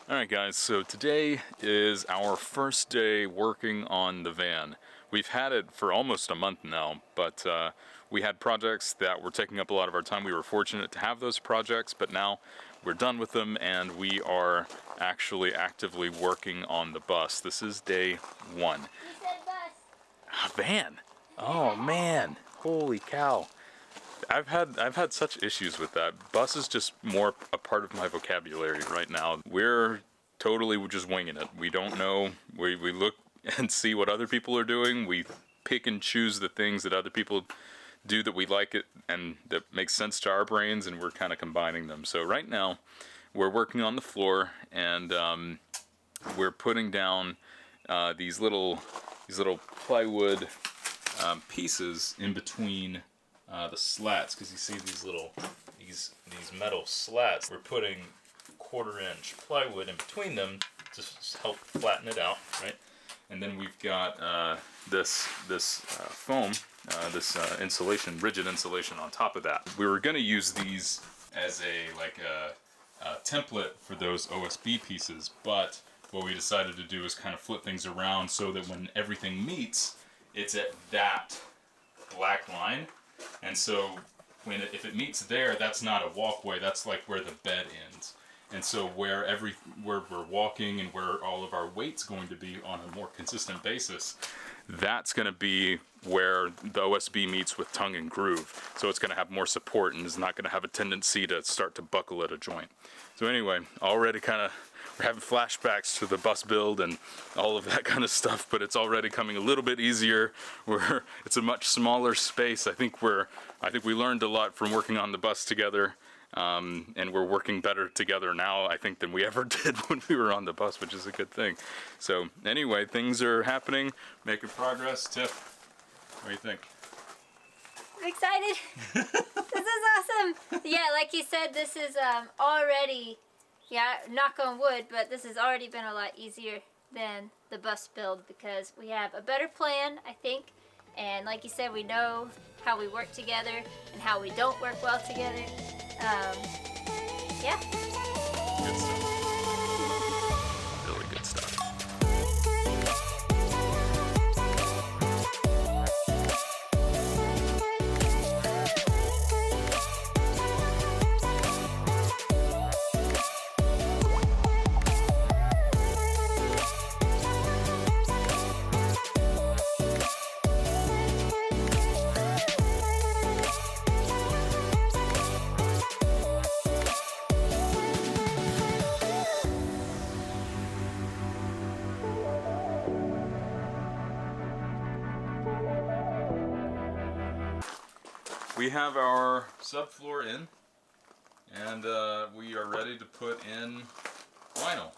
Alright guys, so today is our first day working on the van. We've had it for almost a month now, but we had projects that were taking up a lot of our time. We were fortunate to have those projects, but now we're done with them and we are actually actively working on the bus. This is day one. You said bus. Van! Oh man, holy cow. I've had such issues with that. Bus is just more a part of my vocabulary right now. We're totally just winging it. We don't know. We look and see what other people are doing. We pick and choose the things that other people do that we like it and that makes sense to our brains, and we're kind of combining them. So right now we're working on the floor, and we're putting down these little plywood pieces in between the slats, because you see these metal slats. We're putting 1/4-inch plywood in between them to help flatten it out, right? And then we've got this foam, this insulation, rigid insulation on top of that. We were going to use these as a template for those OSB pieces, but what we decided to do is kind of flip things around so that when everything meets, it's at that black line. And so if it meets there, that's not a walkway, that's like where the bed ends. And so where we're walking and where all of our weight's going to be on a more consistent basis, that's going to be where the OSB meets with tongue and groove. So it's going to have more support and is not going to have a tendency to start to buckle at a joint. So anyway, already we're having flashbacks to the bus build and all of that kind of stuff, but it's already coming a little bit easier. It's a much smaller space. I think we learned a lot from working on the bus together, and we're working better together now, I think, than we ever did when we were on the bus, which is a good thing. So anyway, things are happening, making progress. Tiff, what do you think? I'm excited. This is awesome. Yeah, like you said, this is already, knock on wood, but this has already been a lot easier than the bus build because we have a better plan, I think. And like you said, we know how we work together and how we don't work well together. Yeah. Good stuff. Really good stuff. We have our subfloor in, and we are ready to put in vinyl.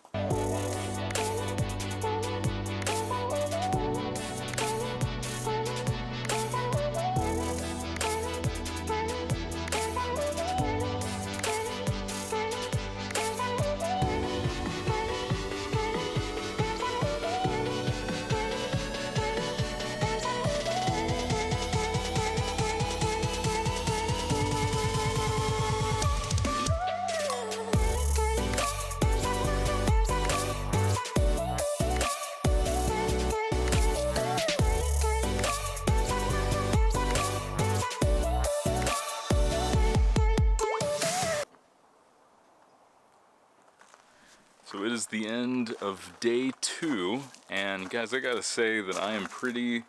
So it is the end of day 2, and guys, I gotta say that I am pretty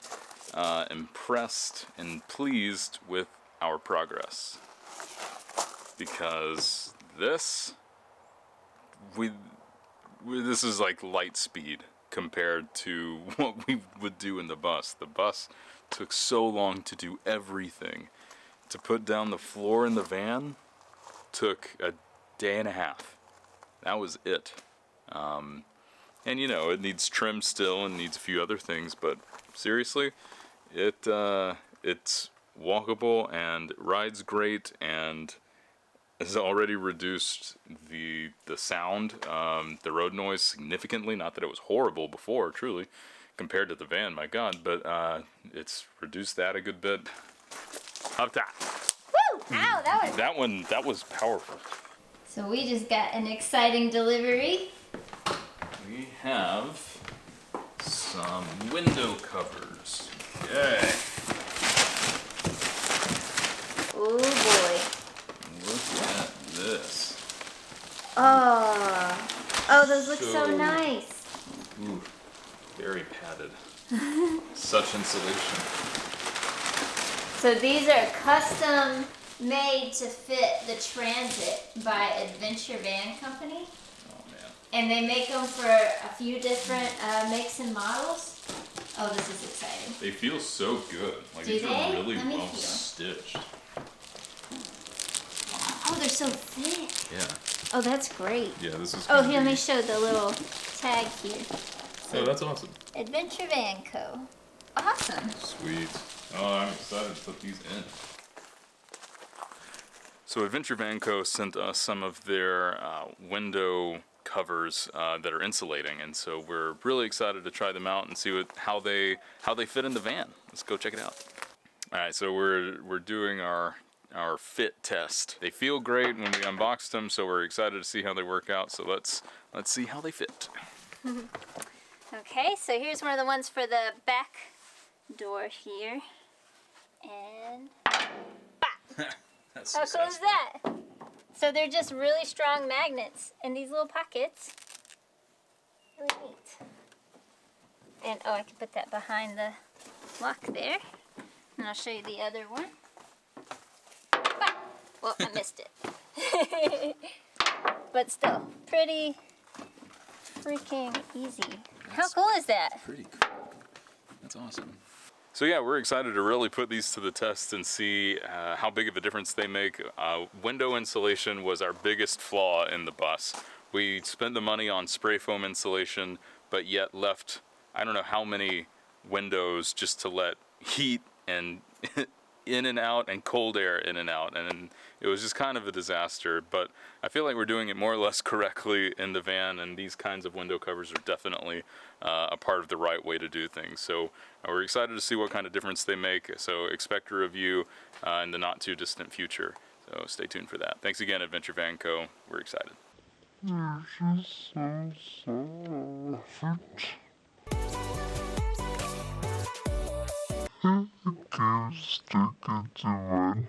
impressed and pleased with our progress, because this is like light speed compared to what we would do in the bus. The bus took so long to do everything. To put down the floor in the van took a day and a half. That was it. And you know, it needs trim still and needs a few other things, but seriously, it's walkable and rides great and has already reduced the sound, the road noise significantly. Not that it was horrible before, truly, compared to the van, my God, but it's reduced that a good bit. Up that. Woo! Ow, that was powerful. So we just got an exciting delivery we have some window covers. Yay! Oh boy. Look at this. Oh, those look so nice. Ooh, very padded. Such insulation. So these are custom made to fit the Transit by Adventure Van Company. Oh man. And they make them for a few different makes and models. Oh, this is exciting. They feel so good. Like Do these they? are really Let me well feel. stitched. Oh, they're so thick. Yeah. Oh, that's great. Yeah, this is. Oh, here, let me show the little tag here. Oh, that's awesome. Adventure Van Co. Awesome. Sweet. Oh, I'm excited to put these in. So Adventure Van Co. sent us some of their window covers that are insulating, and so we're really excited to try them out and see how they fit in the van. Let's go check it out. All right, so we're doing our fit test. They feel great when we unboxed them, so we're excited to see how they work out. So let's see how they fit. Okay, so here's one of the ones for the back door here. And That's how cool is that? So they're just really strong magnets in these little pockets. Really neat. And oh, I can put that behind the lock there. And I'll show you the other one. Bah! Well, I missed it. But still, pretty freaking easy. How cool is that? Pretty cool. That's awesome. So yeah, we're excited to really put these to the test and see how big of a difference they make. Window insulation was our biggest flaw in the bus. We spent the money on spray foam insulation, but yet left I don't know how many windows just to let heat and in and out and cold air in and out, and it was just kind of a disaster. But I feel like we're doing it more or less correctly in the van, and these kinds of window covers are definitely a part of the right way to do things. So we're excited to see what kind of difference they make, so expect a review in the not too distant future. So stay tuned for that. Thanks again, Adventure Van Co. We're excited. Can't stick it to one.